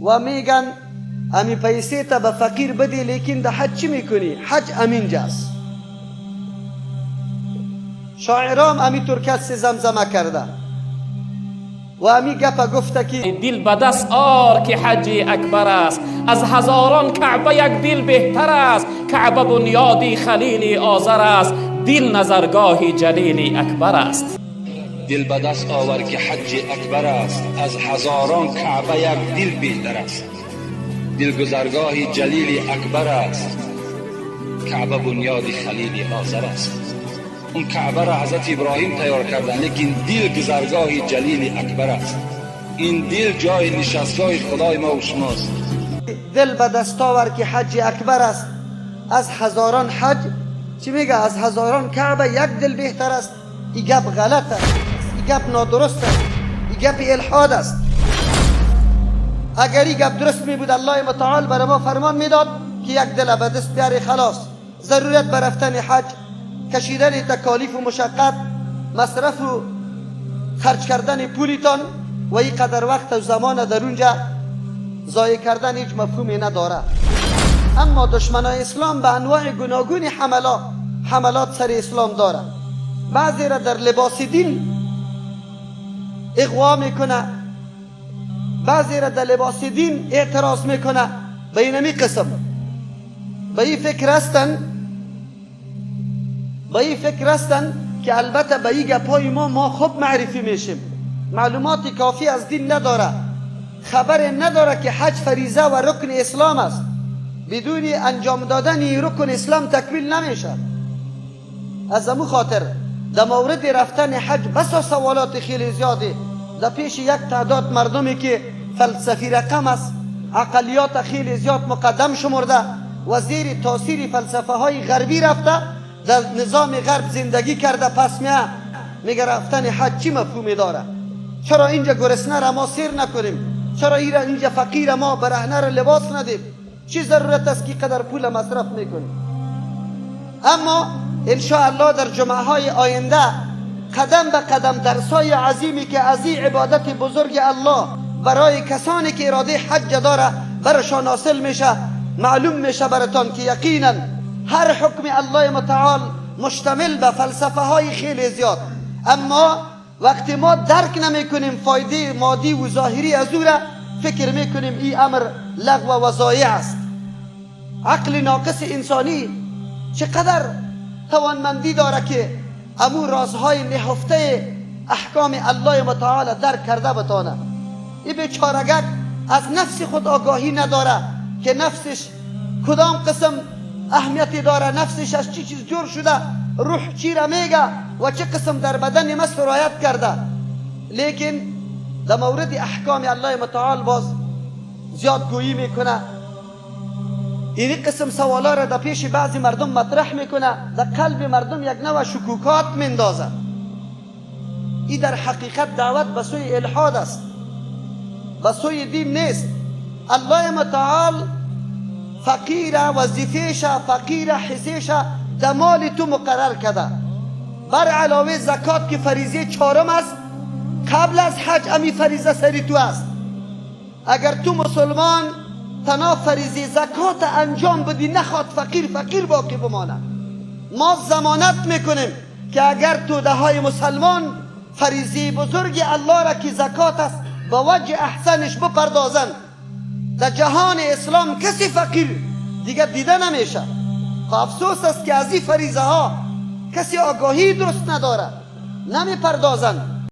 و میگن امی پیسه تا به فقیر بدی، لیکن ده حج چی میکنی؟ حج امینجاست. شاعرام امی ترکت زمزمه کرده و امی گپا گفته که دل به دست آر که حج اکبر است، از هزاران کعبه یک دل بهتر است. کعبه بنیادی خلیل آذر است، دل نظرگاه جلیل اکبر است. دل به دست آور که حج اکبر است، از هزاران کعبه یک دل بهتر است. دل گذرگاه جلیل اکبر است، کعبه بنیاد خلیل آذر است. اون کعبه را حضرت ابراهیم تیار کردن، لیکن دل گذرگاه جلیل اکبر است. این دل جای نشستگاه خدای ما و شماست. دل به دست آور که حج اکبر است، از هزاران حج چی میگه؟ از هزاران کعبه یک دل بهتر است. این گپ غلط است، این گپ نادرست است، این گپ الحاد است. اگر این گپ درست می بود الله متعال برای ما فرمان میداد که یک دل به دست بیاری، خلاص ضرورت به رفتن حج، کشیدن تکالیف و مشقت، مصرف و خرج کردن پولیتان و این قدر وقت و زمان در اونجا ضایع کردن هیچ مفهومی نداره. اما دشمنای اسلام به انواع گوناگون حملات سر اسلام داره. بعضی را در لباس دین اغوا میکنه، بعضی را در لباس دین اعتراض میکنه. به اینمی قسم به این فکر هستن که البته به این گپای ما خوب معرفی میشیم، معلومات کافی از دین نداره، خبر نداره که حج فریضه و رکن اسلام است. بدون انجام دادن این رکن اسلام تکمیل نمیشه. از امو خاطر در مورد رفتن حج بسا سوالات خیلی زیاده در پیش یک تعداد مردمی که فلسفی رقم است، عقلیات خیلی زیاد مقدم شمرده و زیر تاثیر فلسفه های غربی رفته، در نظام غرب زندگی کرده. پس میگه رفتن حج چی مفهومی داره؟ چرا اینجا گرسنه را ما سیر نکنیم؟ چرا اینجا فقیر ما برهنه را لباس ندیم؟ چی ضرورت است که قدر پول مصرف میکنیم؟ اما انشاءالله در جمعه های آینده قدم به قدم درسای عظیمی که از این عبادت بزرگ الله برای کسانی که اراده حج داره برشان حاصل میشه، معلوم میشه براتان که یقینا هر حکم الله متعال مشتمل به فلسفه های خیلی زیاد، اما وقتی ما درک نمی کنیم فایده مادی و ظاهری از او را، فکر میکنیم این امر لغو و ضایع است. عقل ناقص انسانی چقدر توانمندی داره که امو رازهای نهفته احکام الله متعال درک کرده بتانه. این بیچارگک از نفس خود آگاهی نداره که نفسش کدام قسم اهمیتی داره، نفسش از چی چیز جور شده، روح چی را میگه و چه قسم در بدن ما سرایت کرده. لیکن در مورد احکام الله متعال باز زیاد گویی میکنه. این قسم سوالا را در پیش بعضی مردم مطرح میکنه، در قلب مردم یک نوع شکوکات میندازه. این در حقیقت دعوت به سوی الحاد است، به سوی دین نیست. الله متعال فقیر وظیفهش، فقیر حسیش در مال تو مقرر کرده. بر علاوه زکات که فریضه چهارم است، قبل از حج امی فریضه سری تو است. اگر تو مسلمان تنها فریضه زکات انجام بدی نخواد فقیر باقی بمانه، ما ضمانت میکنیم که اگر تو دهای مسلمان فریضه بزرگ الله را که زکات است به وجه احسنش بپردازن، در جهان اسلام کسی فقیر دیگه دیده نمیشه. افسوس است که از این فریضه ها کسی آگاهی درست نداره، نمیپردازن.